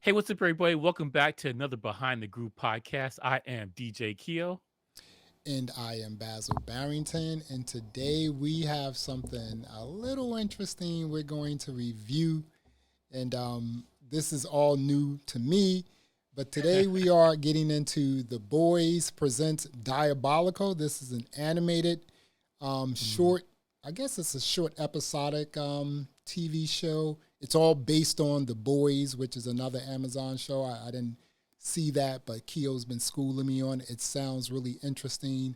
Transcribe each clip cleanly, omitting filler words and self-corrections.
Hey, what's up, everybody? Welcome back to another Behind the Groove podcast. I am DJ Keo. And I am Basil Barrington. And today we have something a little interesting we're going to review. And this is all new to me. But today we are getting into The Boys Presents Diabolical. This is an animated Mhm. short, I guess it's a short episodic TV show. It's all based on The Boys, which is another Amazon show. I didn't see that, but Keo's been schooling me on it. It sounds really interesting.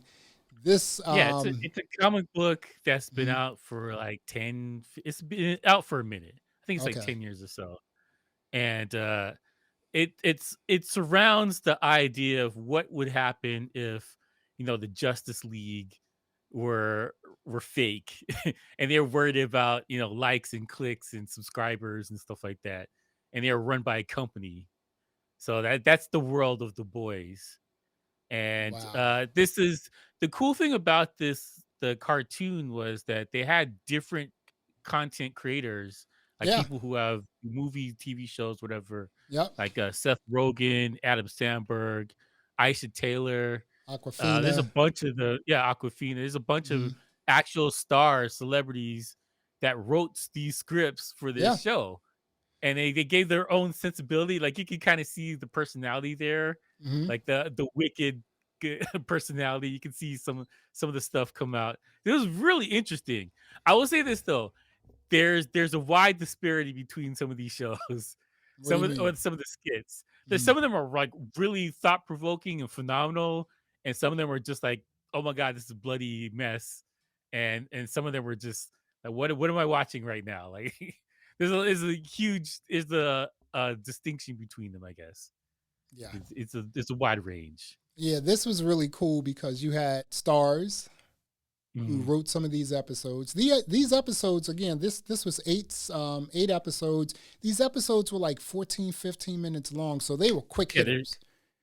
This, Yeah, it's a comic book that's been mhm, out for like 10. It's been out for a minute. I think it's like okay, 10 years or so. And it surrounds the idea of what would happen if, the Justice League were were fake and they're worried about, likes and clicks and subscribers and stuff like that. And they're run by a company. So that's the world of the boys. And wow, this is the cool thing about the cartoon was that they had different content creators, like yeah, people who have movie, TV shows, whatever, yep, like Seth Rogen, Adam Sandberg, Aisha Taylor. There's a Aquafina, bunch of Aquafina. There's a bunch of mhm, actual stars, celebrities that wrote these scripts for this yeah, show, and they gave their own sensibility. Like you can kind of see the personality there, hmm, like the wicked personality. You can see some of the stuff come out. It was really interesting. I will say this though, there's a wide disparity between some of these shows. what do you Or mean? some of the skits. There's Mm. some of them are like really thought provoking and phenomenal, and some of them are just like, oh my god, this is a bloody mess, and some of them were just like, what am I watching right now? Like, there's a distinction between them, I guess. Yeah. It's a wide range. Yeah, this was really cool because you had stars who Mhm. wrote some of these episodes. These episodes, again, this was eight episodes. These episodes were like 14, 15 minutes long, so they were quick Yeah, they're hitters.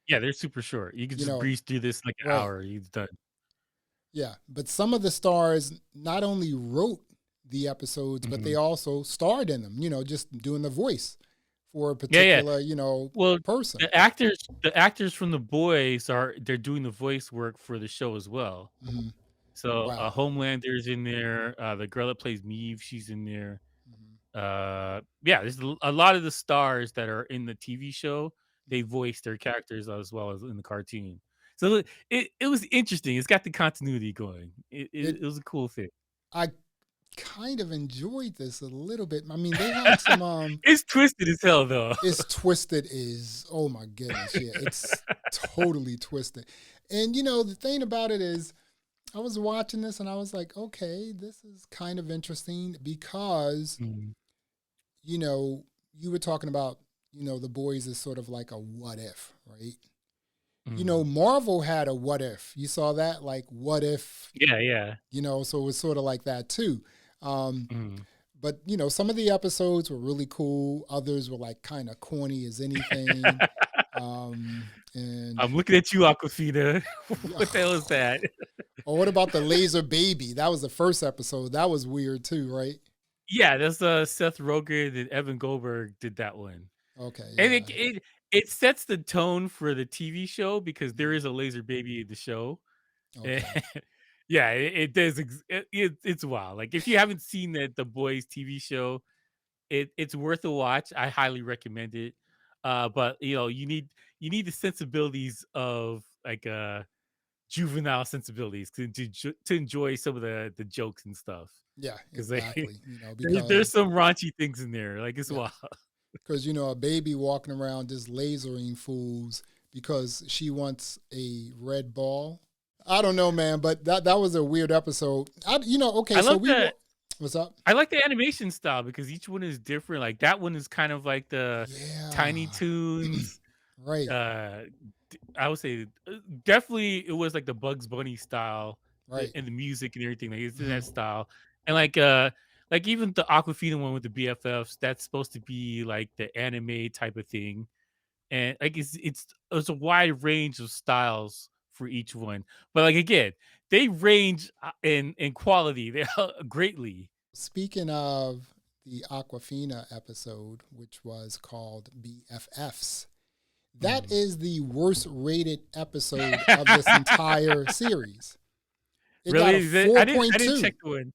yeah, they're super short. You can You just know, breeze through this like an right? hour. You're done. Yeah, but some of the stars not only wrote the episodes, but they Mhm. also starred in them. Just doing the voice for a Yeah, yeah. particular Well, person. the actors from The Boys they're doing the voice work for the show as well. Mhm. So, Wow. Homelander's in there, the girl that plays Maeve, she's in there. Mhm. Yeah, there's a lot of the stars that are in the TV show, they Mhm. voice their characters as well as in the cartoon. So, it was interesting, it's got the continuity going. It It it it was a cool thing. I kind of enjoyed this a little bit. I mean, they had some It's twisted as hell, though. it's twisted is oh my goodness, yeah, it's totally twisted. And the thing about it is I was watching this and I was like, okay, this is kind of interesting because, Mhm, you were talking about, the boys is sort of like a what if, right? mhm. Marvel had a what if. You saw that? Like, what if, Yeah, yeah. so it was sort of like that too. Um, Mhm. but some of the episodes were really cool. Others were like kind of corny as anything. And I'm looking at you, Aquafina. What the hell is oh, that? what about the laser baby? That was the first episode. That was weird too, right? Yeah, that's, Seth Rogen and Evan Goldberg did that one. Okay, And yeah. it sets the tone for the TV show because there Mhm. is a laser baby in the show. And Okay. yeah, it does it's wild. Like, if you haven't seen the Boys TV show, it's worth a watch. I highly recommend it. But, you need the sensibilities of, like, juvenile sensibilities to enjoy some of the jokes and stuff. Yeah, 'Cause they exactly. there's Because some raunchy things in there, like, it's yeah, wild. because a baby walking around just lasering fools because she wants a red ball. I don't know, man, but that was a weird episode. Okay, I so love we were that what's up? I like the animation style because each one is different, like, that one is kind of like the Tiny Yeah. Toons, Right, uh, I would say, definitely it was like the Bugs Bunny style, right. and the music and everything, like, it's in Mhm. that style, and, like, even the Aquafina one with the BFFs, that's supposed to be, like, the anime type of thing, and, like, it's a wide range of styles for each one, but, like, again, they range, in quality, they greatly. Speaking of the Aquafina episode, which was called BFFs. That Mm. is the worst rated episode of this entire series. It got Really? a I didn't check 4.2. the one.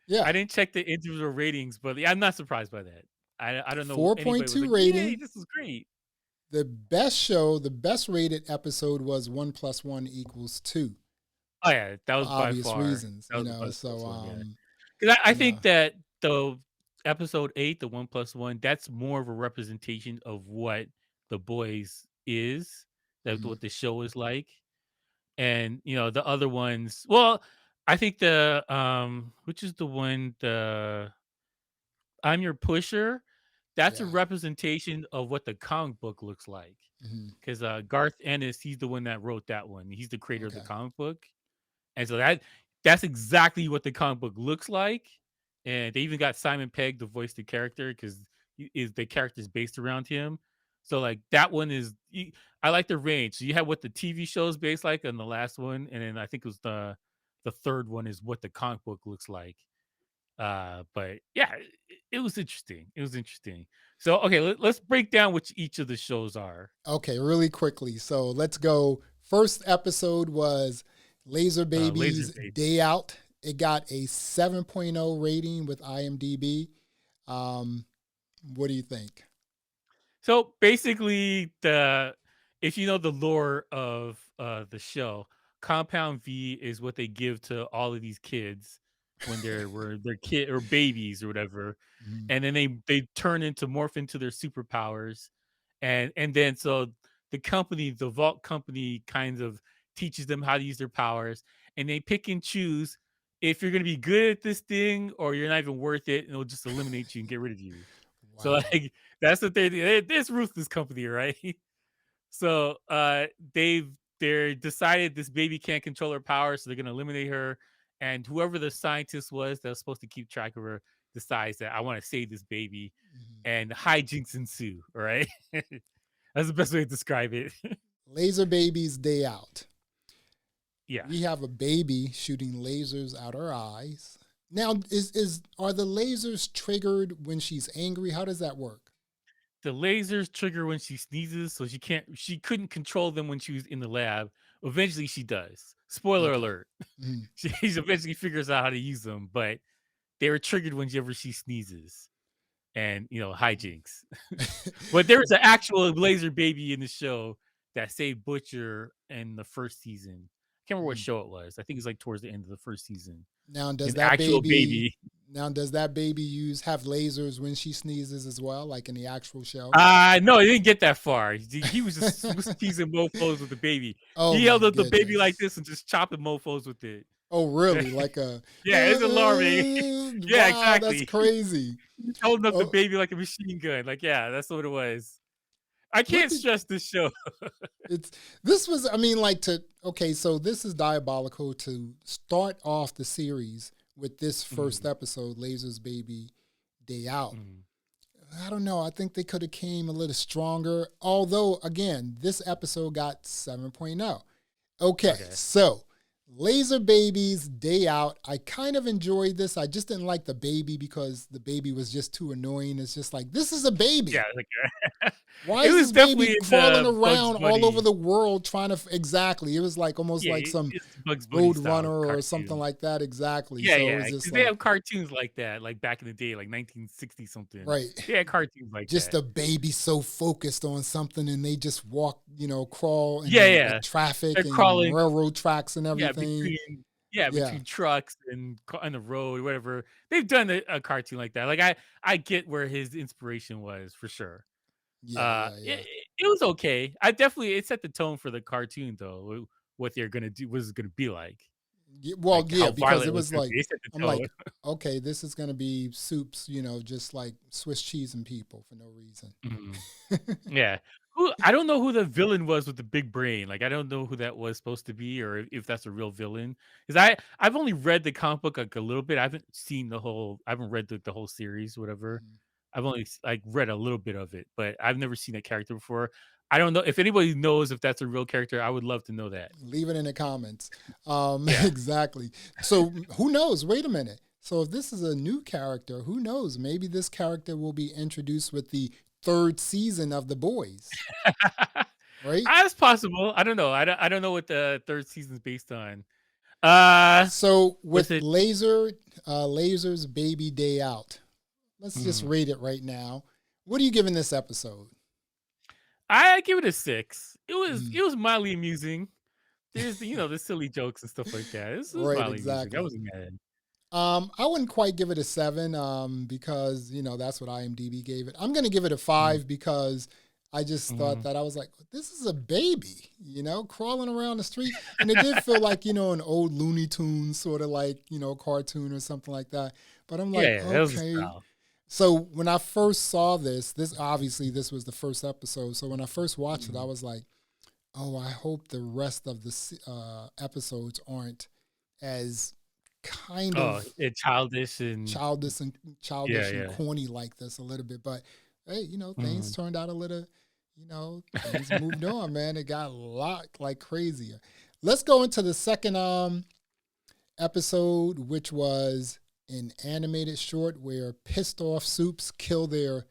Yeah, I didn't check the individual ratings, but yeah, I'm not surprised by that. I don't know anybody was 4.2 like, "Yay, rating. this is great." The best show, the best rated episode was 1+1=2 Oh yeah, that for was by obvious far reasons, that you was the know. best So, one, yeah. 'Cause I yeah. think that the episode 8, the 1+1, that's more of a representation of what The Boys is, that's Mhm. what the show is like, and, the other ones well, I think which is the one, the I'm Your Pusher, that's a Yeah. representation of what the comic book looks like. Mhm. 'Cause, Garth Ennis, he's the one that wrote that one. He's the creator of the Okay. comic book, and so that's exactly what the comic book looks like, and they even got Simon Pegg to voice the character 'cause the character is based around him. So, like, that one is I like the range. So you have what the TV show is based like on the last one, and then I think it was the 3rd one is what the comic book looks like. But yeah, it was interesting. It was interesting. So, okay, let's break down which each of the shows are. Okay, really quickly. So let's go. First episode was Laser Laser Babies Baby. Day Out. It got a 7.0 rating with IMDb. Um, what do you think? So basically, the if you know the lore of the show, Compound V is what they give to all of these kids when they're kid or babies or whatever, Mhm. and then they turn into morph into their superpowers, and then so the Vault Company, kind of teaches them how to use their powers, and they pick and choose if you're going to be good at this thing or you're not even worth it, and it'll just eliminate you and get rid of you. So Wow. like that's what they do. This ruthless company, right? So they're decided this baby can't control her power, so they're gonna eliminate her. And whoever the scientist was that was supposed to keep track of her decides that I want to save this baby, Mhm. and hijinks ensue. All right, that's the best way to describe it. Laser Babies Day Out. Yeah, We have a baby shooting lasers out her eyes. Now, is are the lasers triggered when she's angry? How does that work? the lasers trigger when she sneezes, so she couldn't control them when she was in the lab. Eventually, she does. Spoiler Okay. alert. Mhm. She eventually figures out how to use them, but they were triggered whenever she sneezes and, hijinks. But there was an actual laser baby in the show that saved Butcher in the 1st season. I can't remember what Mhm. show it was. I think it's, like, towards the end of the 1st season. Now, does An that actual baby baby. now does that baby use have lasers when she sneezes as well, like in the actual show? No, he didn't get that far. He was teasing mofos with the baby. Oh He my held up the baby like goodness. this and just chopping mofos with it. Oh, really? Like a Yeah, it's alarming. Yeah, wow, that's exactly. crazy. He's holding up the Oh, baby like a machine gun. Like, yeah, that's what it was. I what can't did stress this show. it's this was I mean like to okay, so this is diabolical to start off the series with this first Mhm, episode, Lasers Baby Day Out. mhm. I don't know. I think they could have came a little stronger. Although, again, this episode got 7.0. Okay, Okay. so Laser Babies Day Out. I kind of enjoyed this. I just didn't like the baby because the baby was just too annoying. It's just like, this is a Yeah, baby. like, Why it is was this baby definitely in crawling the Bugs around all over Bunny. the world trying to exactly? It was like almost Yeah, like some it's Bugs Bunny road style runner or something cartoon. like that. Exactly. Yeah, So it yeah, was just because they like, have cartoons like that, like, back in the day, like 1960 something. right. They had cartoons like Just that. a baby so focused on something and they just walk, crawl in Yeah, the yeah. like traffic They're and crawling railroad tracks and yeah, everything. Yeah. between trucks and on the road, whatever. They've done a cartoon like that. Like, I get where his inspiration was, for sure. Yeah. Yeah. It Yeah. it was okay. It set the tone for the cartoon, though, what they're gonna do what it's gonna be like. Well, Like, yeah, how because violent it it was was gonna be. like, They set the I'm tone. like, okay, this is going to be soups, just like Swiss cheese and people for no reason. Mhm. Yeah. I don't know who the villain was with the big brain. Like, I don't know who that was supposed to be or if that's a real villain. Because I've only read the comic book, like, a little bit. I haven't read the whole series, whatever. Mhm. I've only like read a little bit of it, but I've never seen that character before. I don't know if anybody knows if that's a real character. I would love to know that. Leave it in the comments. Yeah. Exactly. So who knows? Wait a minute. So if this is a new character, who knows? Maybe this character will be introduced with the third season of The Boys, right? That's possible. I don't know. I don't know what the third season's based on. Uh, So was with it? Laser's Baby Day Out, let's just Mhm. rate it right now. What are you giving this episode? I give it a 6. Mm, It was mildly amusing. There's the silly jokes and stuff like that. This is right, mildly amusing. I exactly. wasn't mad. I wouldn't quite give it a 7, because that's what IMDb gave it. I'm gonna give it a Mhm, 5 because I just thought mhm. that I was like, this is a baby, crawling around the street, and it did feel like an old Looney Tunes sort of like cartoon or something like that. But I'm like, Yeah, that was the okay. style. So when I first saw this obviously this was the first episode. So when I first watched it, I Mhm. was like, oh, I hope the rest of the episodes aren't as kind Oh, of it's childish and childish and yeah, childish and yeah. corny like this a little bit. But hey, things Mhm. turned out a little, things moved on, man. It got a lot like crazier. Let's go into the second episode, which was an animated short where pissed off soups kill their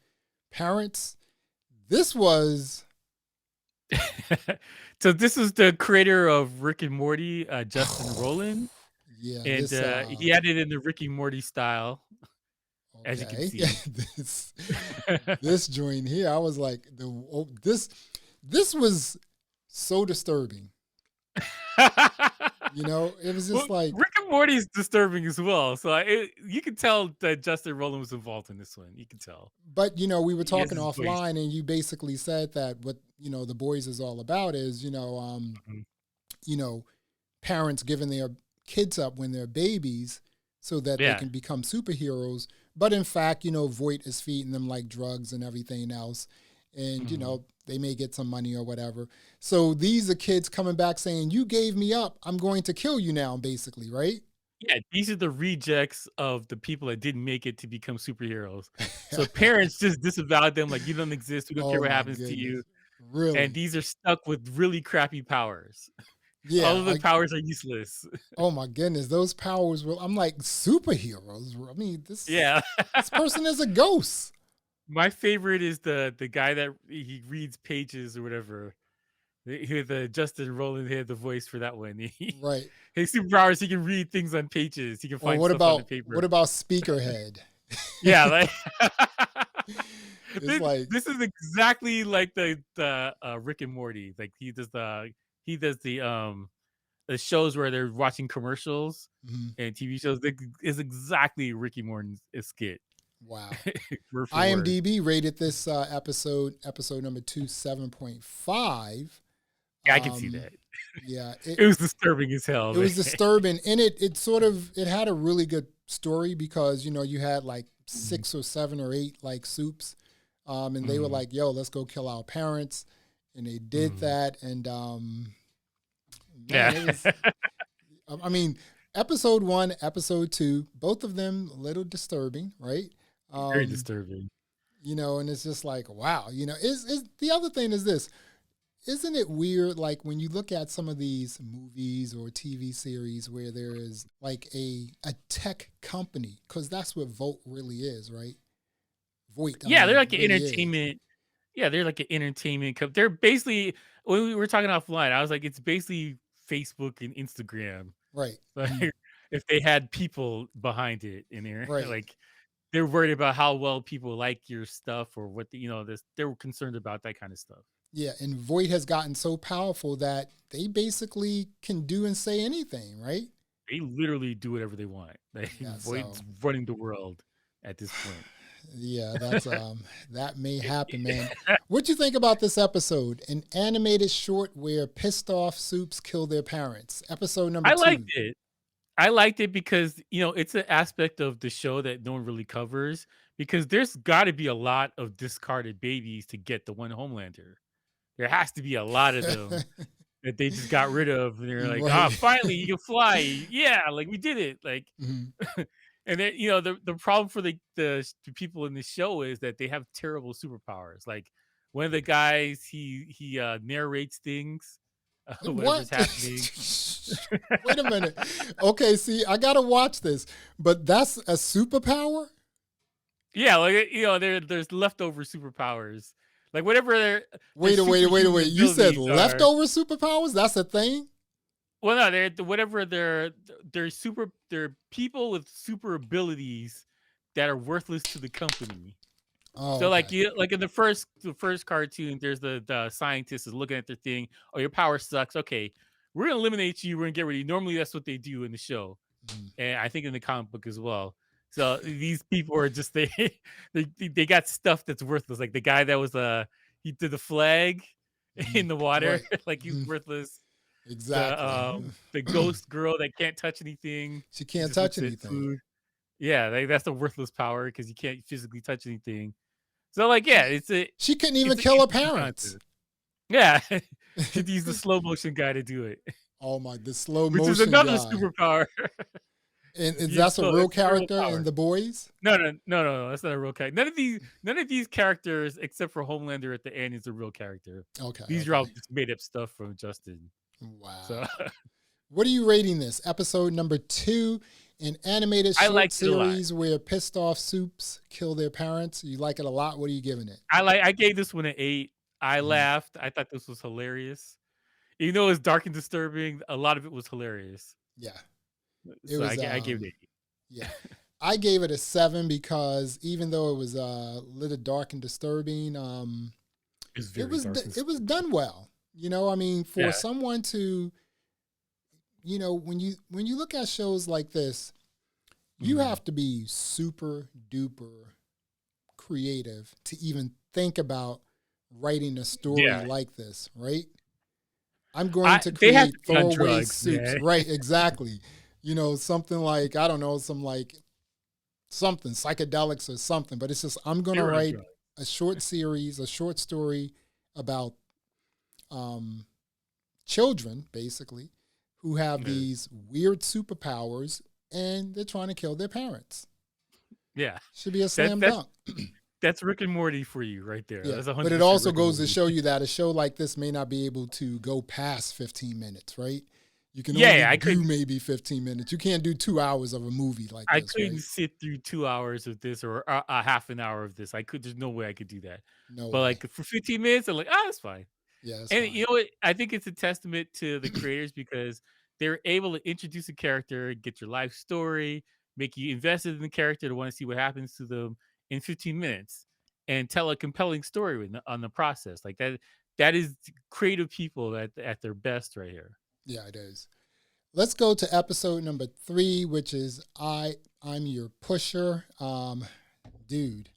parents. This was So this is the creator of Rick and Morty, Justin Roiland, yeah, and this he had it in the Rick and Morty style, as you can okay. see. this this joint here, I was like, this was so disturbing. It was Well, just like, Rick and Morty is disturbing as well. So you can tell that Justin Roiland was involved in this one. You can tell but we were he has talking his voice. offline, and you basically said that what the boys is all about is Mhm. you know parents giving their kids up when they're babies so that they Yeah. can become superheroes. But in fact, Voight is feeding them like drugs and everything else. And, Mhm. they may get some money or whatever. So these are kids coming back saying, you gave me up. I'm going to kill you now, basically, right? Yeah, these are the rejects of the people that didn't make it to become superheroes. So parents just disavowed them, like, "You don't exist, we don't care Oh what my happens to goodness. you," and Really? these are stuck with really crappy powers. All Yeah. of the powers are useless. Oh my goodness. Those powers were, I'm like, superheroes. I mean, Yeah. this person is a ghost. My favorite is the guy that he reads pages or whatever. The Justin Roiland had the voice for that one. Right. His superpowers, he can read things on pages, he can Or find what stuff on the about what paper. about Speakerhead? Yeah, like It's like, this is exactly like the Rick and Morty. Like he does the shows where they're watching commercials mhm, and TV shows. That is exactly Ricky Morton's skit, wow. word for word. IMDb rated this episode number 2, 7.5. Yeah, I can see Um, that. yeah, It was disturbing as hell, it man. was disturbing, and it sort of it had a really good story because you had like Mhm, 6 or 7 or 8 like soups, and they were mhm, like, "Yo, let's go kill our parents," and they did mhm. that, and man, Yeah. it was. I mean, episode 1, episode 2, both of them a little disturbing, right? Very Um, disturbing. and it's just like, wow, is the other thing is this. Isn't it weird, like when you look at some of these movies or TV series where there is like a tech company, because that's what Volt really is, right? Voight, I Yeah, they're mean, like an really is. entertainment. Yeah, they're like an entertainment they're basically when we were talking offline, I was like, it's basically Facebook and Instagram. Right. Like Mhm. if they had people behind it and they're Right. like they're worried about how well people like your stuff or what this they're concerned about that kind of stuff. Yeah. And Voight has gotten so powerful that they basically can do and say anything, right? They literally do whatever they want. They Yeah. Void's So running the world at this point. yeah, that may happen, man. What you think about this episode? An animated short where pissed off soups kill their parents. Episode number I liked 2. it. I liked it because, it's an aspect of the show that no one really covers because there's gotta be a lot of discarded babies to get the one Homelander. There has to be a lot of them that they just got rid of, and they're like, "Ah, Right. finally, you can fly. Yeah, like, we did it." Like, Mhm. and then, the problem for the people in the show is that they have terrible superpowers. Like, one of the guys, he narrates things, whatever's What? happening. Wait a minute. Okay, see, I gotta watch this, but that's a superpower. Yeah, like there's leftover superpowers, like whatever their Wait. superhuman You said abilities are. leftover superpowers? That's a thing? Well, no, they're whatever they're people with super abilities that are worthless to the company. Oh, So okay. like in the first cartoon, there's the scientist is looking at their thing. Oh, your power sucks. Okay, we're gonna eliminate you. We're gonna get rid of you. Normally, that's what they do in the show, Mhm, and I think in the comic book as well. So these people are just they got stuff that's worthless. Like the guy that was he did the flag in mhm. the water, Right. like he's Mhm. worthless. Exactly. The ghost girl that can't touch anything. She She can't just touch looks at anything. food. Yeah, like, that's the worthless power because you can't physically touch anything. So like, yeah, She it's a she couldn't even it's an kill her interesting parents. concept. Yeah, she'd use the slow motion guy to do it, Oh my, the slow which is motion another guy. superpower. And is You have that's a slow. real It's a real character in power. The Boys? No. That's not a real character. None of these characters, except for Homelander at the end, is a real character. Okay, These are all okay. just made up stuff from Justin. So Wow. What are you rating this? Episode number 2, an animated I short liked it a lot. series where pissed off soups kill their parents. You like it a lot. What are you giving it? I gave this one an 8. I Mhm. laughed. I thought this was hilarious. Even though it's dark and disturbing, a lot of it was hilarious. Yeah. It So was I gave it yeah. 8. I gave it a 7 because even though it was a little dark and disturbing, It's very dark and it was disturbing. done well. I mean, for Yeah. someone to, when you look at shows like this, you Mhm. have to be super duper creative to even think about writing a story Yeah. like this, right? I'm going to They have to create be on throwaway drugs, soups. man. Right, exactly. Something like, I don't know, some like something, psychedelics or something. But it's just, I'm going They to were on write drugs. a short series, a short story about um, children, basically, who have Yeah. these weird superpowers and they're trying to kill their parents. Yeah. Should be a That slam that's dunk. that's Rick and Morty for you right there. Yeah, That's but it 100% also Rick and goes to Morty. show you that a show like this may not be able to go past 15 minutes, right? You can Yeah, only yeah, do maybe 15 minutes. You can't do 2 hours of a movie like I this, couldn't right? sit through 2 hours of this or a half an hour of this. There's no way I could do that. No But, way. like, for 15 minutes, I'm like, "Ah, that's fine." Yeah, that's And you fine. know what? I think it's a testament to the creators because they're able to introduce a character, get your life story, make you invested in the character to wanna see what happens to them in 15 minutes, and tell a compelling story on the process. Like, that is creative people at their best right here. Yeah, it is. Let's go to episode number 3, which is I'm your pusher. Dude.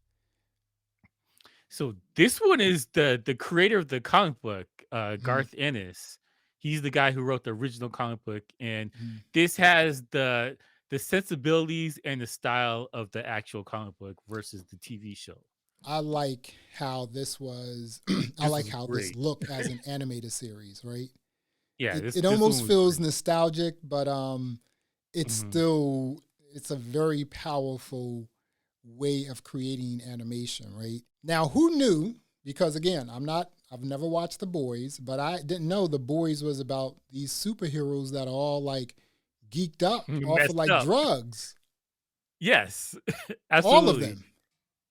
So this one is the creator of the comic book, Mhm, Garth Ennis. He's the guy who wrote the original comic book, and mhm. this has the sensibilities and the style of the actual comic book versus the TV show. I like how this was I This like was how this great. looked as an animated series, right? Yeah, It this one almost was feels great. nostalgic, but it's Mhm. still it's a very powerful way of creating animation, right? Now, who knew? Because again, I've never watched The Boys, but I didn't know The Boys was about these superheroes that are all like geeked up off of Messed like up. drugs. Yes, All of absolutely. them.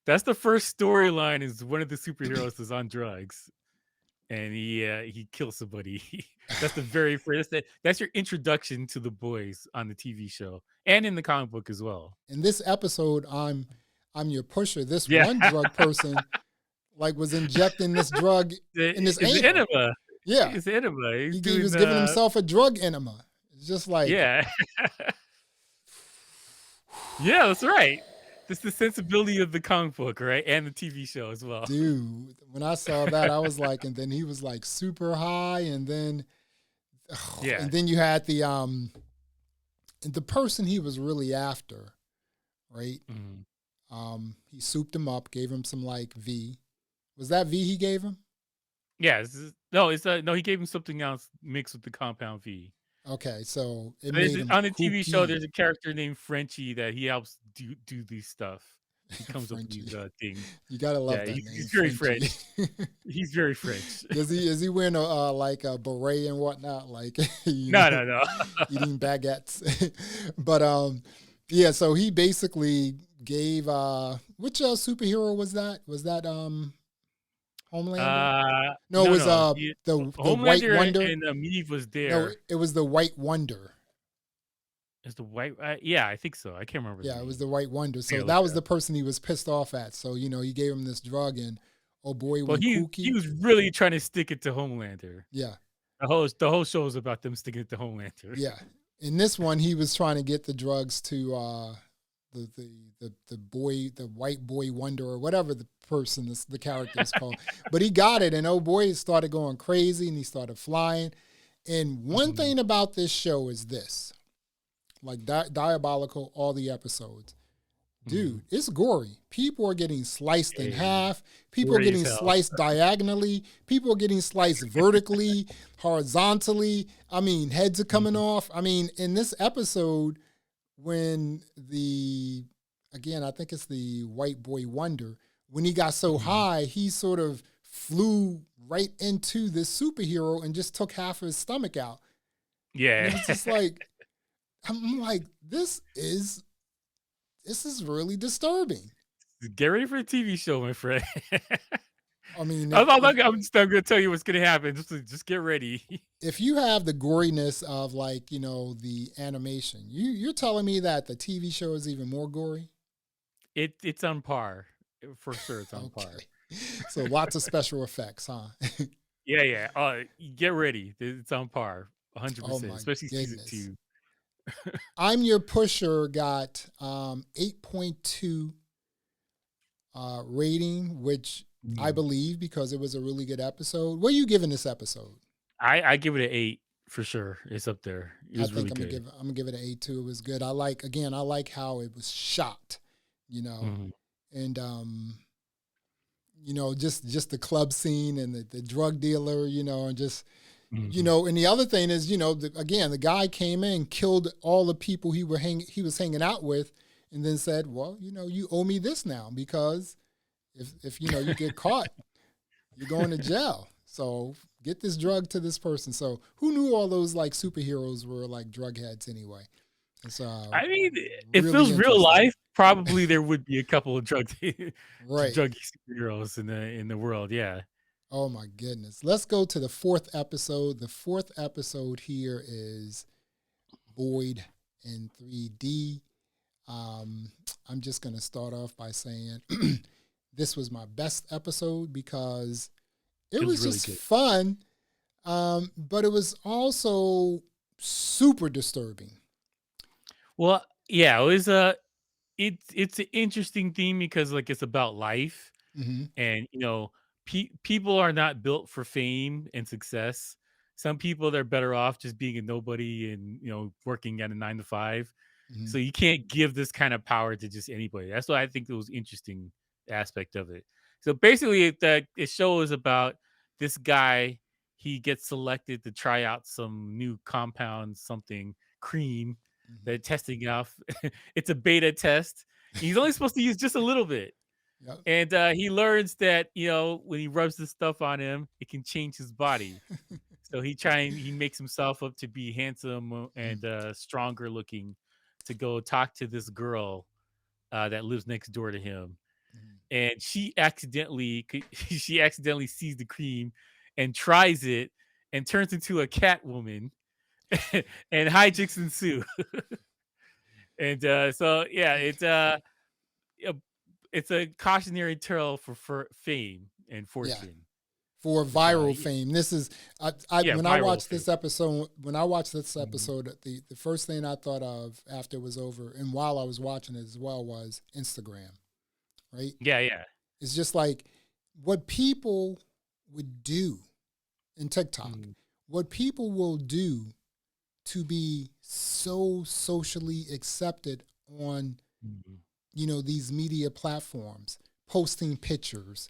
That's the first storyline is one of the superheroes is on drugs. And he kills somebody. That's the very first. That's your introduction to the boys on the TV show and in the comic book as well. In this episode, I'm your pusher. This Yeah, one drug person like was injecting this drug in his it's an ankle. enema. Yeah. It's an enema. He's He doing was giving himself a drug enema. It's just like, yeah, yeah. That's right. That's the sensibility of the comic book, right, and the TV show as well. dude, when I saw that, I was like, and then he was like super high, Yeah. and then you had the person he was really after, right? Mhm. He souped him up, gave him some like V. Was that V he gave him? Yeah. No, no. He gave him something else mixed with the compound V. Okay, so it There's made him on the TV show, hoopy. there's a character named Frenchie that he helps do these stuff. He comes up with Frenchie. these things. You gotta love Yeah, that he's name, very Frenchie. French. He's very French. Is he wearing a like a beret and whatnot, like No, no, no. eating baguettes? But yeah. So he basically gave which superhero was that? Was that Homelander? No, it No, was no. the White Homelander Wonder. and Medivh was No, there. it was the White Wonder. Is the white? Yeah, I think so. I can't remember the Yeah, it was name. the White Wonder. I So gotta look that it was up. the person he was pissed off at. So he gave him this drug, and oh boy, Well, went he kooky. was really trying to stick it to Homelander. Yeah, The whole show is about them sticking it to Homelander. yeah. In this one, he was trying to get the drugs to the white boy wonder or whatever the character is called. But he got it, and oh boy, it started going crazy, and he started flying. And one Mhm. thing about this show is this, like Diabolical, all the episodes. Mhm. Dude, it's gory. People are getting sliced in Hey, half. People are gory as getting hell. sliced diagonally. People are getting sliced vertically, horizontally. I mean, heads are coming Mhm. off. I mean, in this episode, when again, I think it's the white boy wonder, when he got so Mhm. high, he sort of flew right into this superhero and just took half of his stomach out. And it Yeah. was just like, I'm like, this is really disturbing. Get ready for a TV show, my friend. I mean, I'm gonna tell you what's gonna happen. Just get ready. if you have the goriness of like the animation, you're telling me that the TV show is even more gory. It's on par. For sure it's on par. Okay, so lots of special effects, huh? Yeah, yeah. Get ready. It's on par. Oh 100%, my especially season goodness. 2. I'm Your Pusher got 8.2 rating, which I Mhm. believe because it was a really good episode. What are you giving this episode? I give it an 8 for sure. It's up there. It I was think really good. I'm gonna give it an 8 too. It was good. I like how it was shot, you know, Mhm. and just the club scene and the drug dealer, and just Mhm. and the other thing is, again, the guy came in, killed all the people he was hanging out with, and then said, well, you owe me this now because if you get caught, you're going to jail. So get this drug to this person. So who knew all those like superheroes were like drug heads anyway? It's I mean, if it really was real interesting. life, probably there would be a couple of Right. drug superheroes in the world, yeah. Oh my goodness. Let's go to the fourth episode. The fourth episode here is Boyd in 3D. Um, I'm just going to start off by saying this was my best episode because it It was was really just good. fun, but it was also super disturbing. Well, yeah, it was it's an interesting theme because like it's about life Mm-hmm. and people are not built for fame and success. Some people they're better off just being a nobody and working at a 9 to 5. Mm-hmm. So you can't give this kind of power to just anybody. That's why I think it was interesting aspect of it. So basically, it shows about this guy. He gets selected to try out some new compound, something cream Mm-hmm. they're testing out. It's a beta test. He's only supposed to use just a little bit, Yep. and he learns that when he rubs this stuff on him, it can change his body. So he makes himself up to be handsome and stronger looking to go talk to this girl that lives next door to him. Mm-hmm. And she accidentally sees the cream and tries it and turns into a cat woman and hijinks ensue. And so yeah, a- it's a cautionary tale for fame and Yeah. fortune. For It's viral fame. This is yeah, when I viral watched fame. this episode. When I watched this Mhm. episode, the first thing I thought of after it was over, and while I was watching it as well, was Instagram. Right? Yeah, yeah. It's just like what people would do in TikTok, Mhm. what people will do to be so socially accepted on Mhm. these media platforms, posting pictures,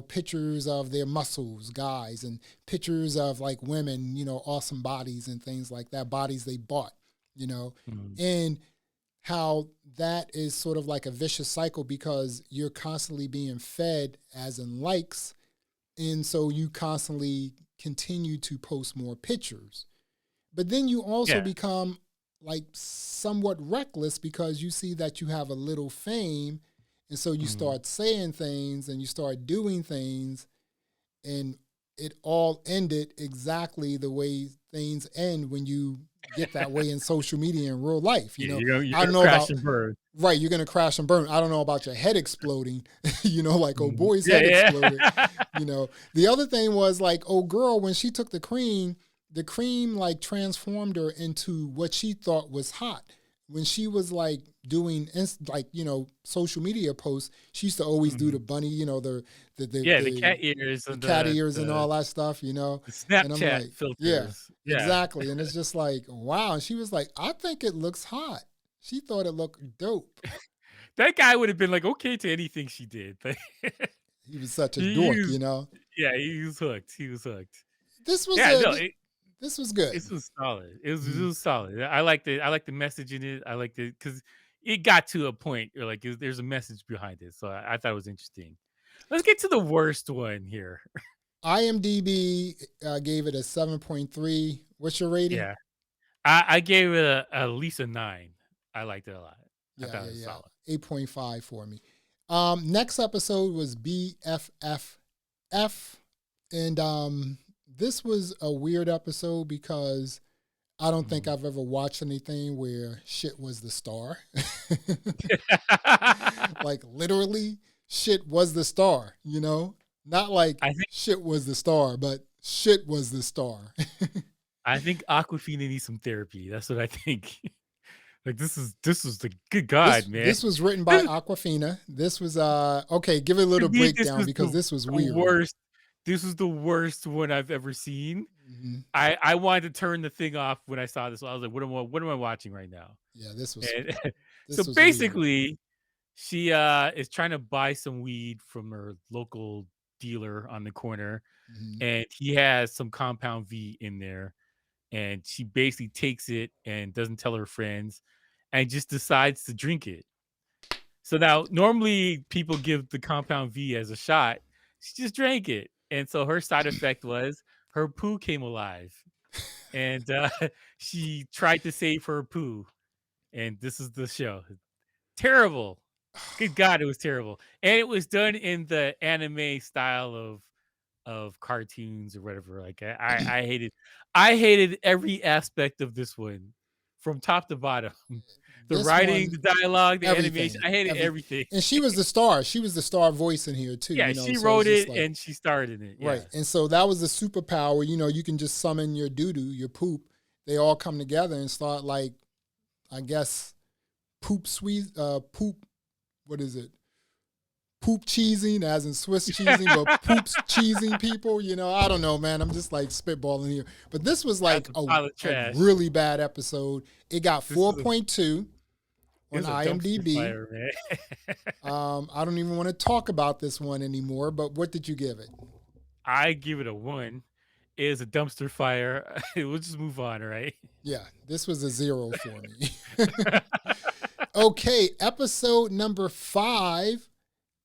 pictures of their muscles, guys, and pictures of like women, awesome bodies and things like that, bodies they bought, you know. Mhm. And how that is sort of like a vicious cycle because you're constantly being fed as in likes. And so you constantly continue to post more pictures. But then you also Yeah. become like somewhat reckless because you see that you have a little fame. And so you Mhm. start saying things and you start doing things. And it all ended exactly the way things end when you get that way in social media in real life. Yeah, you're I don't gonna know crash about, and burn. right, you're going to crash and burn. I don't know about your head exploding, like, oh, Mhm. boy's head Yeah, exploded. yeah. The other thing was like, oh, girl, when she took the cream like transformed her into what she thought was hot. When she was like doing social media posts, she used to always do the Mhm. bunny, Yeah, the cat ears the and cat ears and all that stuff, the and I'm Snapchat like, yeah, filters. Yeah. exactly. And it's just like, wow. And she was like, I think it looks hot. She thought it looked dope. That guy would have been like, okay to anything she did, but He was such a he dork, was yeah, he was hooked. He was hooked. This was Yeah, a no, th- this was good. this was solid. It Mhm. was solid. I like the message in it. I liked it because it got to a point where like there's a message behind it. So I thought it was interesting. Let's get to the worst one here. IMDb gave it a 7.3. What's your rating? Yeah. I gave it at least a 9. I liked it a lot. I Yeah, thought yeah, it was yeah. solid. 8.5 for me. Next episode was BFFF. And this was a weird episode because I don't think Mhm. I've ever watched anything where shit was the star. Like literally, shit was the star. Not like I think shit was the star, but shit was the star. I think Aquafina needs some therapy. That's what I think. Like this is the good God, man. This was written by This Aquafina. This was okay, give it a to little me, this breakdown was because this was the weird. worst. This was the worst one I've ever seen. Mhm. I wanted to turn the thing off when I saw this. I was like, what am I watching right now? Yeah, this was And so this was weird. basically, she is trying to buy some weed from her local dealer on the corner, Mhm. and he has some compound V in there. And she basically takes it and doesn't tell her friends and just decides to drink it. So now normally people give the compound V as a shot. She just drank it. And so her side effect was her poo came alive. And she tried to save her poo. And this is the show. Terrible. Good God, it was terrible. And it was done in the anime style of cartoons or whatever. Like I hated every aspect of this one from top to bottom. The This writing, one, the dialogue, the animation. everything, I hated every, everything. and she was the star. She was the star voice in here too. Yeah, she So it's wrote just it like and she starred in it. right. Yeah. And so that was the superpower. You can just summon your doo doo, your poop. They all come together and start like, I guess, poop. What is it? Poop cheesing, as in Swiss cheesing, but poops cheesing people. I don't know, man. I'm just like spitballing here. But this was That's like a a, pile of a trash. really bad episode. It got This is a 4.2 it on was a dumpster IMDb. fire, man. I don't even want to talk about this one anymore, but what did you give it? I give it a 1. It is a dumpster fire. We'll just move on, right? Yeah, this was a 0 for me. Okay, episode number 5.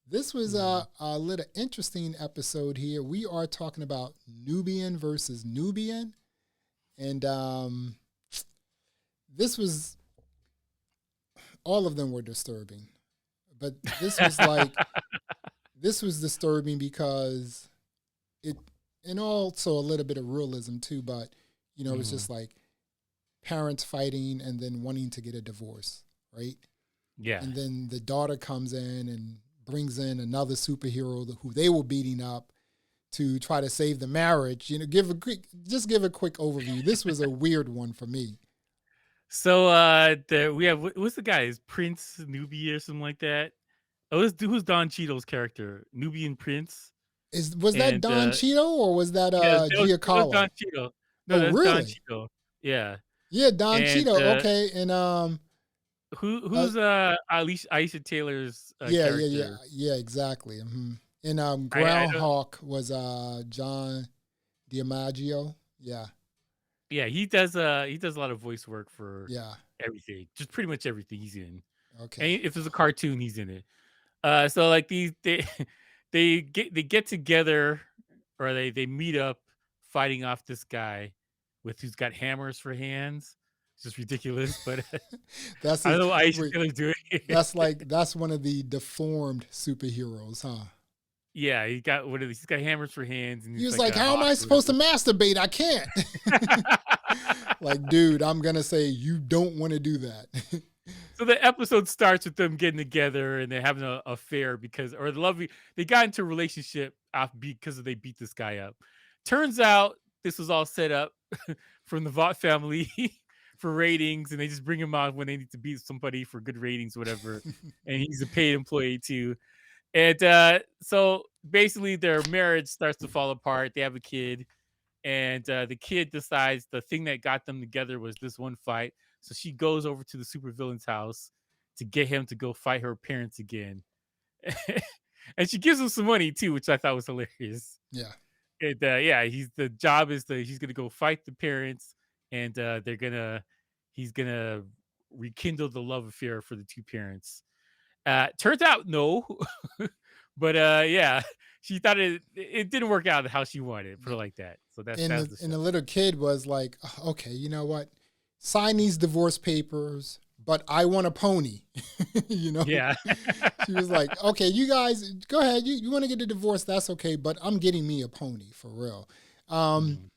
This was Mhm. a little interesting episode here. We are talking about Nubian versus Nubian. And this was, all of them were disturbing. But this was disturbing because it, and also a little bit of realism too, but, it's Mhm. just like parents fighting and then wanting to get a divorce, right? Yeah. And then the daughter comes in and brings in another superhero who they were beating up to try to save the marriage. Give a quick overview. This was a weird one for me. So we have what's the guy? Is Prince Nubia or something like that? Oh, who's Don Cheadle's character? Nubian Prince. Was that And Don Cheeto or was that yeah, that was Don Giancarlo? Cheadle. No, Oh, that's Don really? Cheadle. Yeah. Yeah, Don And Cheeto. Okay, and uh, who's Aisha Taylor's yeah, yeah, yeah, character? yeah, exactly. And I don't Groundhawk was John DiMaggio. Yeah, Yeah, he does a lot of voice work for Yeah. everything, just pretty much everything he's in. And Okay. if there's a cartoon, he's in it. So like these they get together or they meet up fighting off this guy with who's got hammers for hands. It's just ridiculous, but That's I a don't know why he's just wait. gonna do it. That's one of the deformed superheroes, huh? Yeah, he got one of these. He's got hammers for hands, and He he's was like like, a "How am hawk I or supposed to whatever. masturbate? I can't." Like, dude, I'm gonna say you don't want to do that. So the episode starts with them getting together and they're having a affair because, or the lovely, they got into a relationship off because they beat this guy up. Turns out this was all set up from the Vought family for ratings, and they just bring him on when they need to beat somebody for good ratings, whatever. And he's a paid employee too. And so basically, their marriage starts to fall apart. They have a kid, and the kid decides the thing that got them together was this one fight. So she goes over to the supervillain's house to get him to go fight her parents again, and she gives him some money too, which I thought was hilarious. Yeah. And yeah, he's the job is the he's gonna go fight the parents, and he's gonna rekindle the love affair for the two parents. Turns out no, but yeah, she thought it didn't work out how she wanted, put Yeah. it like that. So And that's the the and show. the little kid was like, okay, you know what? Sign these divorce papers, but I want a pony. you know, Yeah. she was like, okay, you guys go ahead. You want to get a divorce? That's okay, but I'm getting me a pony for real. Um, Mhm,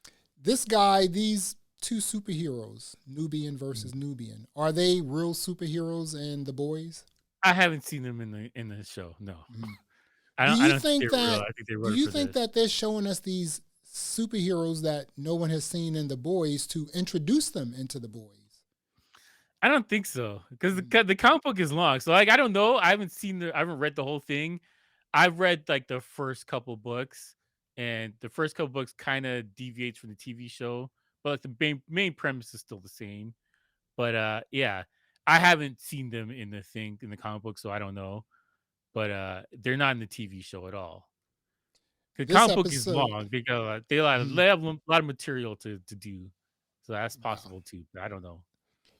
this guy, these two superheroes, Nubian mhm. versus Nubian, are they real superheroes in the boys? I haven't seen them in the show. No, Mhm. I don't think think they're real. that I think they do wrote it you for think this. that they're showing us these superheroes that no one has seen in the boys to introduce them into the boys? I don't think so because Mm, the comic book is long. So like I don't know. I haven't read the whole thing. I've read like the first couple books, and the first couple books kind of deviates from the TV show, but like the main premise is still the same. But yeah, I haven't seen them in the thing in the comic book, so I don't know. But they're not in the TV show at all. The This comic book is episode, long. mhm, They have a lot of material to do, so that's wow. possible too. But I don't know.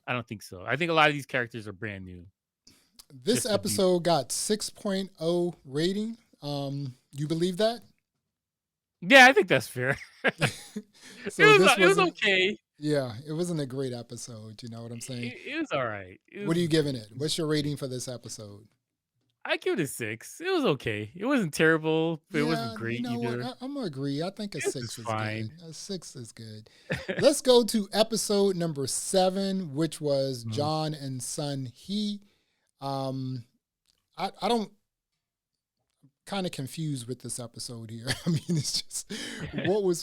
I don't think so. I think a lot of these characters are brand new, This just to do. episode got 6.0 rating. You believe that? Yeah, I think that's fair. So this It was wasn't okay. yeah, it wasn't a great episode, you know what I'm saying? It was all right. What are you giving it? What's your rating for this episode? I give it a 6. It was okay. It wasn't terrible, but it wasn't Yeah, you great know what? either. I'm gonna agree. I think a It was six just is good. fine. A six is good. Let's go to episode number 7, which was Mhm. John and Son He. Um, I don't kind of confused with this episode here. I mean, it's just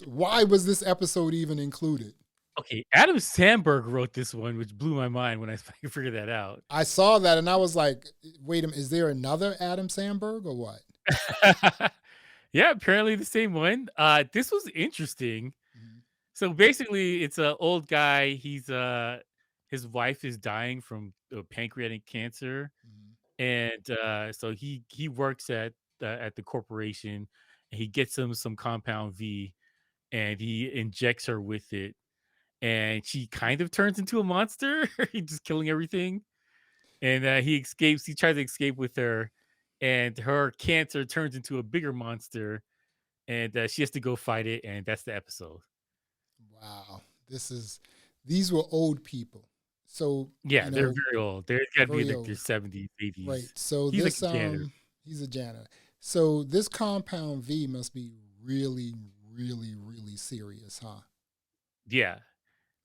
why was this episode even included? Okay, Adam Sandberg wrote this one, which blew my mind when I figured that out. I saw that and I was like, wait a minute, is there another Adam Sandberg or what? Yeah, apparently the same one. This was interesting. Mhm, So basically, it's an old guy. His wife is dying from pancreatic cancer, mhm. and so he works at the corporation. And he gets him some compound V, and he injects her with it, and she kind of turns into a monster. He's just killing everything, and he escapes. He tries to escape with her, and her cancer turns into a bigger monster, and she has to go fight it, and that's the episode. Wow. These were old people. So, Yeah, you they're know, very old. They've gotta be in, very like, their old. 70s, Right. 80s. So He's like this a janitor. he's a janitor. So this compound V must be really, really, really serious, huh? Yeah.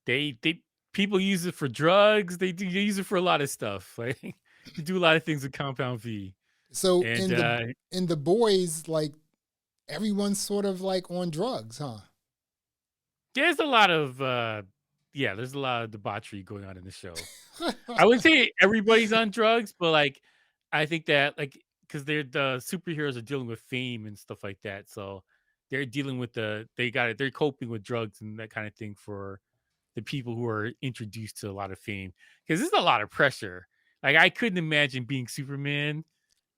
They people use it for drugs, they use it for a lot of stuff, like, they do a lot of things with Compound V, So and, in the boys, like everyone's sort of like on drugs, huh? there's a lot of, yeah, there's a lot of debauchery going on in the show. I wouldn't say everybody's on drugs, but, like, I think that, like, because 'cause they're the superheroes are dealing with fame and stuff like that, so they're dealing with they're coping with drugs and that kinda thing for the people who are introduced to a lot of fame, because there's a lot of pressure. Like, I couldn't imagine being Superman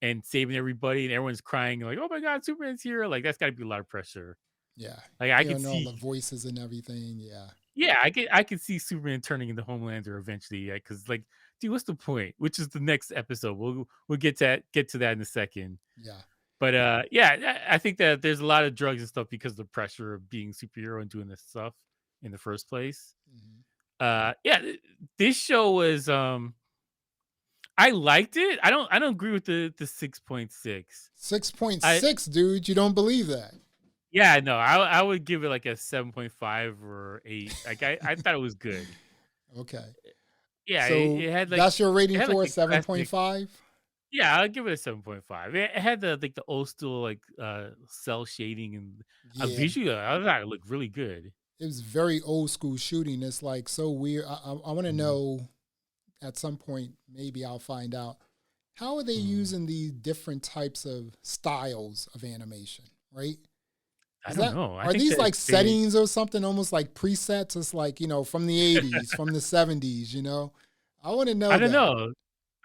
and saving everybody and everyone's crying like, "Oh my god, Superman's here." Like, that's gotta be a lot of pressure. Yeah. Like, I could Hearing all the see voices and everything. Yeah. Yeah, I could see Superman turning into Homelander eventually, yeah, because like, dude, what's the point? Which is the next episode. We'll get to that in a second. Yeah. But yeah, I think that there's a lot of drugs and stuff because of the pressure of being superhero and doing this stuff in the first place. Hmm. Yeah, this show was I liked it. I don't agree with the 6.6. I 6.6, dude. You don't believe that? Yeah, no, I would give it like a 7.5 or 8. Like I thought it was good. Okay. Yeah, So it had like that's your rating like for it, a classic. 7.5? Yeah, I'll give it a 7.5. It had the old school like cell shading and Yeah. visually I thought it looked really good. It was very old school shooting. It's like so weird. I want to Mhm, know at some point, maybe I'll find out how are they mhm. using these different types of styles of animation, right? I Is don't that know. I are think these that like they settings or something almost like presets? It's like, from the 80s, from the 70s, I want to I know don't that. know.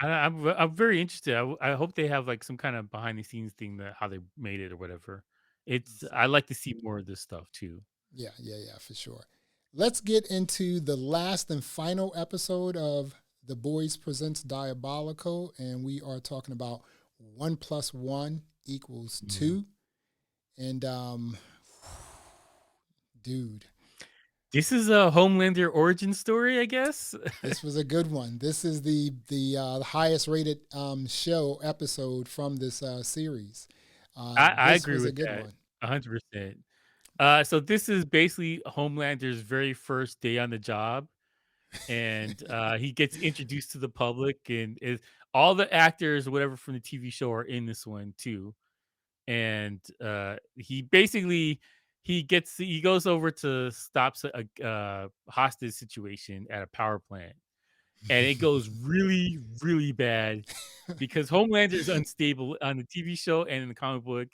I'm very interested. I hope they have like some kind of behind the scenes thing that how they made it or whatever. I like to see more of this stuff too. Yeah, yeah, yeah, for sure. Let's get into the last and final episode of The Boys Presents Diabolical, and we are talking about 1 plus 1 equals Yeah. 2. And dude, This is a Homelander origin story, I guess. this was a good one. This is the highest rated show episode from this series. I This agree was a with good that one. 100%. So this is basically Homelander's very first day on the job, and he gets introduced to the public, and is all the actors, or whatever, from the TV show are in this one too. And he basically he goes over to stop a hostage situation at a power plant, and it goes really really bad because Homelander is unstable on the TV show and in the comic book,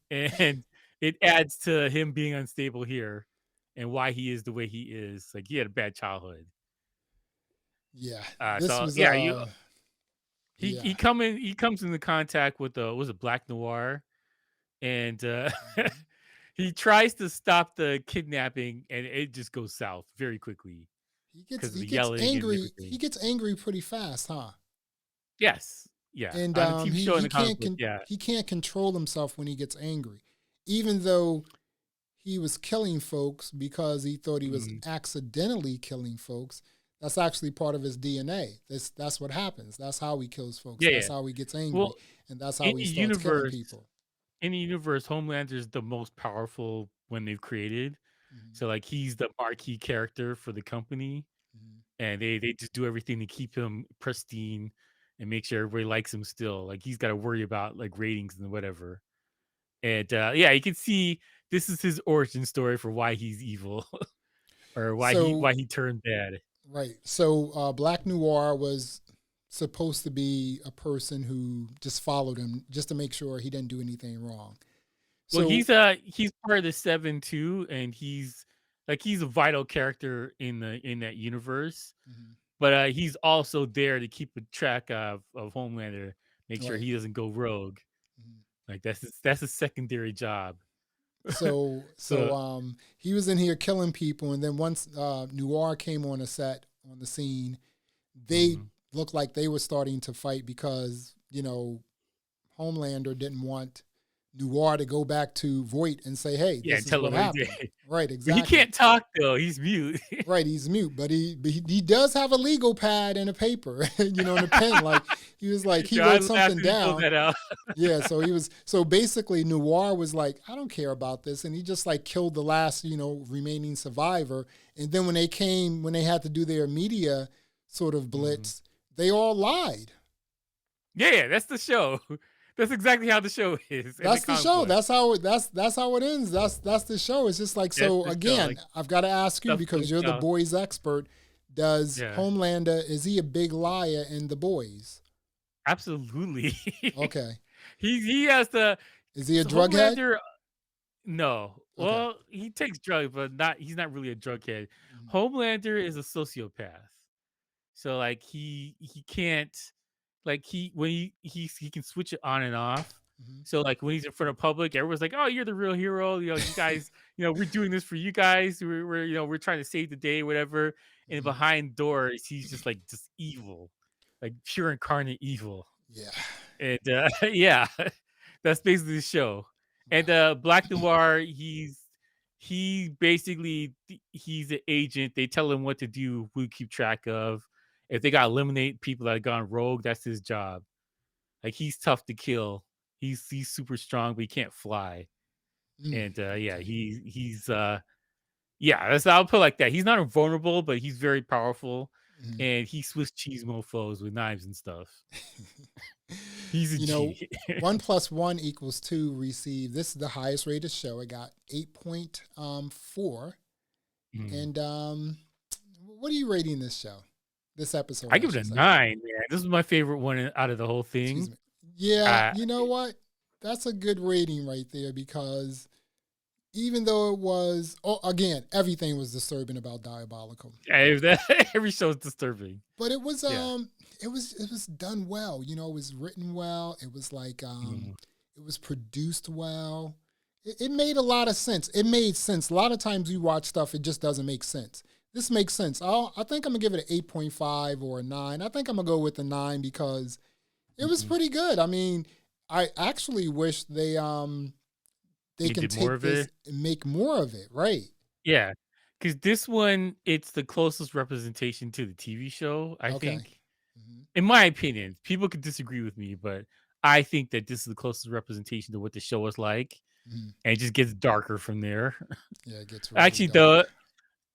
and it adds to him being unstable here and why he is the way he is. Like he had a bad childhood. Yeah, this So was yeah, yeah. he comes into contact with the was it Black Noir, and Mhm. he tries to stop the kidnapping, and it just goes south very quickly He gets because of he the gets yelling and angry. He everything. gets angry pretty fast, huh? Yes, yeah, And on the TV he show and he the comic can't book, yeah. he can't control himself when he gets angry, even though he was killing folks because he thought he was Mhm. accidentally killing folks. That's actually part of his DNA. That's what happens. That's how he kills folks. Yeah, That's yeah. how he gets angry, Well, and that's in how he the starts killing universe people. Homelander is the most powerful when they've created. Mhm, So, like, he's the marquee character for the company, mhm. and they just do everything to keep him pristine and make sure everybody likes him still. Like, he's gotta worry about, like, ratings and whatever. And, yeah, you can see this is his origin story for why he's evil or So why he turned bad. right. So Black Noir was supposed to be a person who just followed him just to make sure he didn't do anything wrong. Well, So he's part of the 7 too, and he's a vital character in that universe, mhm, but, he's also there to keep a track of Homelander, make sure right. he doesn't go rogue. Mhm. Like, that's his secondary job. So So he was in here killing people, and then once Noir came on the set on the scene, they mhm. looked like they were starting to fight because Homelander didn't want Noir to go back to Voight and say, "Hey, Yeah, this and is tell what him what he happened." did. Right, But he exactly. can't talk though, he's mute. Right, he's mute, but he does have a legal pad and a paper, and a pen. Like he was like he Yeah, I wrote laughed something when he pulled down. that out. Yeah, so basically Noir was like, I don't care about this, and he just like killed the last remaining survivor. And then when they had to do their media sort of Mhm. blitz, they all lied. Yeah, yeah, that's the show. That's exactly how the show is in the That's the comic show. book. That's how it ends. That's the show. It's just like That's so. the show, Again, like, I've got to ask you stuff goes because you're the south. boys expert. Does Yeah. Homelander is he a big liar in the boys? Absolutely. Okay, He has the is he a so drug head? Homelander no. Okay. Well, he takes drugs, but he's not really a drug head. Mhm. Homelander is a sociopath. So, like, he can't like, he when he can switch it on and off. Mhm. So like when he's in front of public, everyone's like, "Oh, you're the real hero. You guys, we're doing this for you guys. We're trying to save the day, whatever." And Mhm. behind doors, he's just evil, like pure incarnate evil. Yeah. And yeah, that's basically the show. And Wow. Black Noir, he basically he's an agent. They tell him what to do, who to keep track of. If they got to eliminate people that have gone rogue, that's his job. Like he's tough to kill. He's super strong, but he can't fly. And yeah, Okay. yeah, that's I'll put it like that. He's not invulnerable, but he's very powerful. Mhm. And he Swiss cheese mofos with knives and stuff. He's a You know, G. 1+1=2 received, this is the highest rated show. It got 8.4. Mm. And what are you rating this show? This episode, I I give it should a say. 9, man. This is my favorite one out of the whole Excuse thing. me. Yeah, Uh, you know what? That's a good rating right there because even though it was, oh, again, everything was disturbing about Diabolical, every show is disturbing. but it was Yeah. it was done well. You know, it was written well. It was like Mhm. it was produced well. It made a lot of sense. It made sense. A lot of times you watch stuff, it just doesn't make sense. This makes sense. I think I'm gonna give it an 8.5 or a 9. I think I'm gonna go with the 9 because it was Mhm. pretty good. I mean, I actually wish they They can did more take of this it. and make more of it, right? Yeah, because this one, it's the closest representation to the TV show, I Okay. think. Hmm. In my opinion, people could disagree with me, but I think that this is the closest representation to what the show was like, Hmm. and it just gets darker from there. Yeah, it gets really Actually, dark.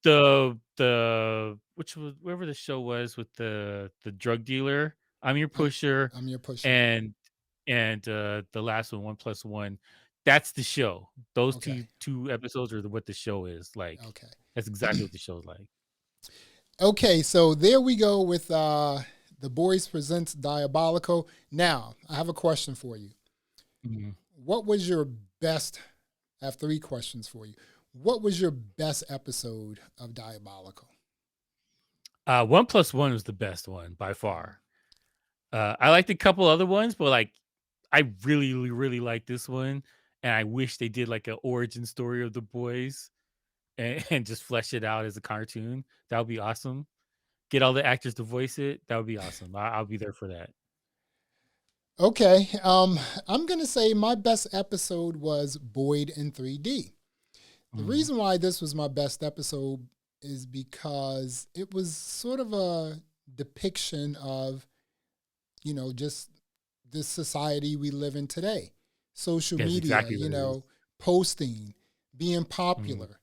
the which was whoever the show was with the drug dealer, I'm Your I'm Pusher, I'm your pusher. and the last one, 1+1, that's the show. Those Okay. two episodes are what the show is like. Okay. That's exactly what the show's like. Okay, so there we go with the boys presents Diabolical. Now, I have a question for you. Mhm. What was your best I have three questions for you. What was your best episode of Diabolical? 1+1 was the best one by Mhm. far. I liked a couple other ones, but, like, I really like this one, and I wish they did, like, an origin story of the boys and just flesh it out as a cartoon. That would be awesome. Get all the actors to voice it. That would be awesome. I'll be there for that. Okay, I'm gonna say my best episode was Boyd in 3D. The Mhm. reason why this was my best episode is because it was sort of a depiction of, just this society we live in today. Social That's media, exactly what it is. posting, being Mhm. popular,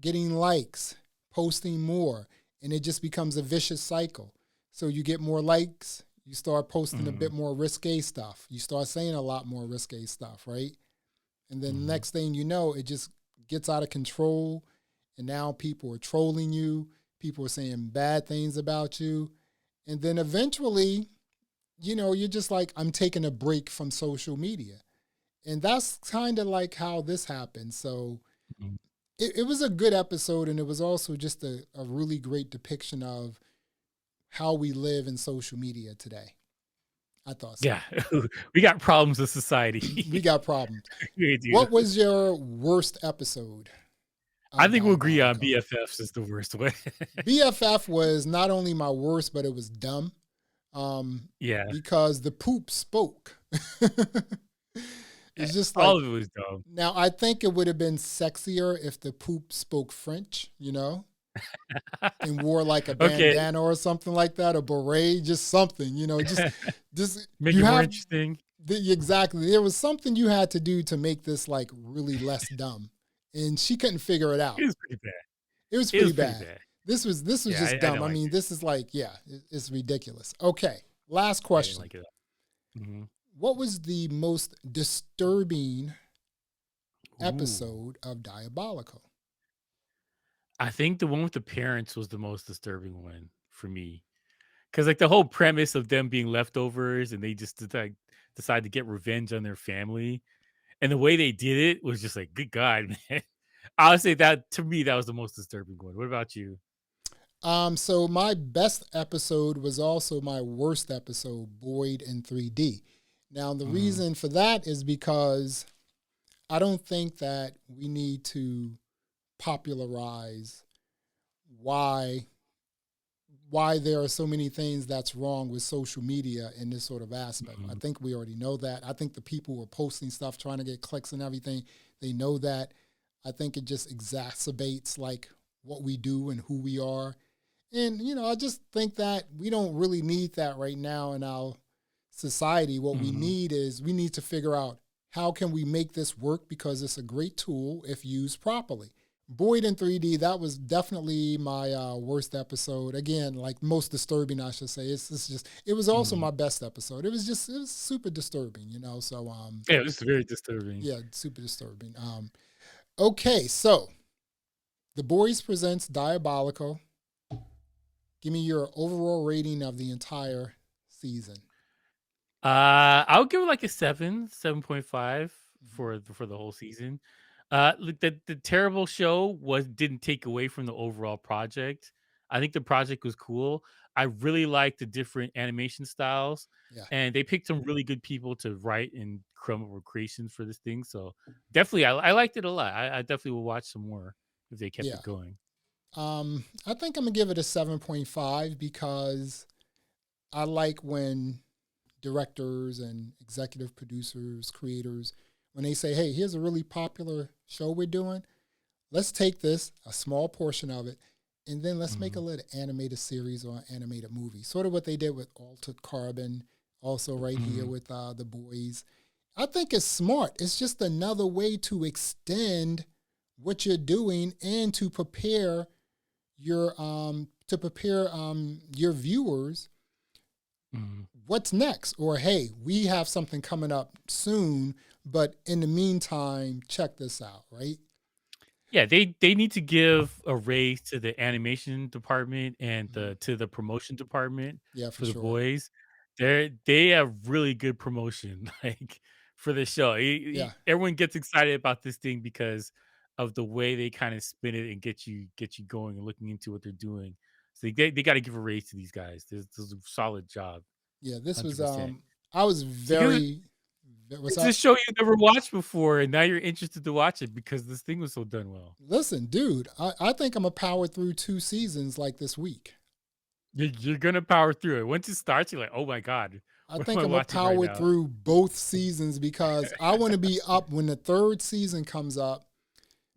getting likes, posting more, and it just becomes a vicious cycle. So you get more likes, you start posting a bit Mhm. more risque stuff. You start saying a lot more risque stuff, right? And then Mhm. next thing you know, it just gets out of control. And now people are trolling you. People are saying bad things about you. And then eventually, you're just like, I'm taking a break from social media. And that's kind of like how this happened. So Mhm. it was a good episode. And it was also just a really great depiction of how we live in social media today. I thought so. Yeah. We got problems with society. We got problems. We do. What was your worst episode I of think we'll agree on Diabolical? BFFs is the worst one. BFF was not only my worst, but it was dumb. Um, Yeah. because the poop spoke. It's just All like, of it was dumb. now I think it would have been sexier if the poop spoke French, and wore like a Okay. bandana or something like that, a beret, just something, just Make you it more have interesting. exactly. There was something you had to do to make this like really less dumb, and she couldn't figure it It out. was pretty bad. It was It pretty was pretty bad. bad. This was Yeah, just I dumb. don't I like mean, it. this is like, yeah, it's ridiculous. Okay, last I didn't question. like it at all. Mhm. What was the most disturbing Ooh. episode of Diabolical? I think the one with the parents was the most disturbing one for me. Because like, the whole premise of them being leftovers and they just decide to get revenge on their family, and the way they did it was just like, good God, man. I would say that to me, that was the most disturbing one. What about you? So my best episode was also my worst episode, Boyd in 3D. Now, the Mhm. reason for that is because I don't think that we need to popularize why there are so many things that's wrong with social media in this sort of aspect. I Mhm. think we already know that. I think the people who are posting stuff trying to get clicks and everything, they know that. I think it just exacerbates like what we do and who we are. And I just think that we don't really need that right now in our society. What we Mhm. need is we need to figure out how can we make this work because it's a great tool if used properly. Boyd in 3D, that was definitely my worst episode. Again, like most disturbing, I should say. It's just, it was also Mhm. my best episode. It was super disturbing. So, Yeah, it was very disturbing. yeah, super disturbing. Okay, so The Boys presents Diabolical. Give me your overall rating of the entire season. I would give it like a 7, 7.5 Mhm. for the whole season. Look, the terrible show didn't take away from the overall project. I think the project was cool. I really liked the different animation styles, Yeah, and they picked some really good people to write and come up with creations for this thing. So definitely, I liked it a lot. I definitely will watch some more if they kept yeah. it going. I think I'm gonna give it a 7.5 because I like when directors and executive producers, creators, when they say, "Hey, here's a really popular show we're doing. Let's take this, a small portion of it, and then let's make a Mhm. little animated series or animated movie." Sort of what they did with Altered Carbon, also right here Mhm. with The Boys. I think it's smart. It's just another way to extend what you're doing and to prepare your viewers Mhm. what's next, or hey, we have something coming up soon, but in the meantime, check this out, right? Yeah, they need to give a raise to the animation department and Mhm. the promotion department Yeah, for for the sure. boys. They have really good promotion, like, for the show. Yeah, Everyone gets excited about this thing because of the way they kinda spin it and get you going and looking into what they're doing. So they gotta give a raise to these guys. This is a solid job, yeah. This was 100%. I was So because very what's it's a up? show you never watched before, and now you're interested to watch it because this thing was so done well. Listen, dude, I think I'm gonna power through 2 seasons like this week. You're gonna power through it. Once it starts, you're like, "Oh my god, I what am think I I'm gonna watching right power now?" through both seasons because I want to be up when the third season comes up.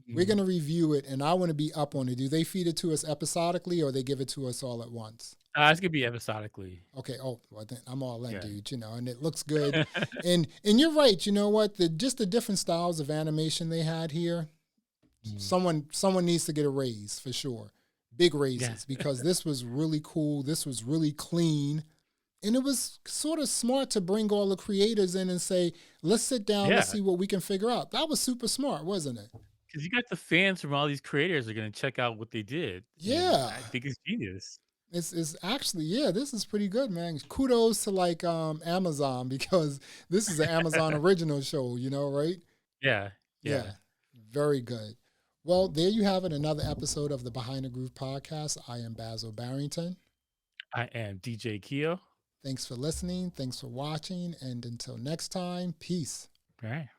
We're Mhm. gonna review it, and I want to be up on it. Do they feed it to us episodically, or they give it to us all at once? It's gonna be episodically. Okay. Oh, well, then I'm all in, Yeah. dude. And it looks good. And you're right. You know what? The different styles of animation they had here. Mhm. Someone needs to get a raise for sure. Big Yeah. raises because this was really cool. This was really clean. And it was sort of smart to bring all the creators in and say, let's sit down, let's Yeah, see what we can figure out. That was super smart, wasn't it? because you got the fans from all these creators are gonna check out what they did, and Yeah. I think it's genius. It's actually, yeah, this is pretty good, man. Kudos to like Amazon because this is an Amazon original show, right? Yeah, Yeah, yeah. very good. Well, there you have it, another episode of the Behind the Groove podcast. I am Basil Barrington. I am DJ Keo. Thanks for listening. Thanks for watching. And until next time, peace. Alright.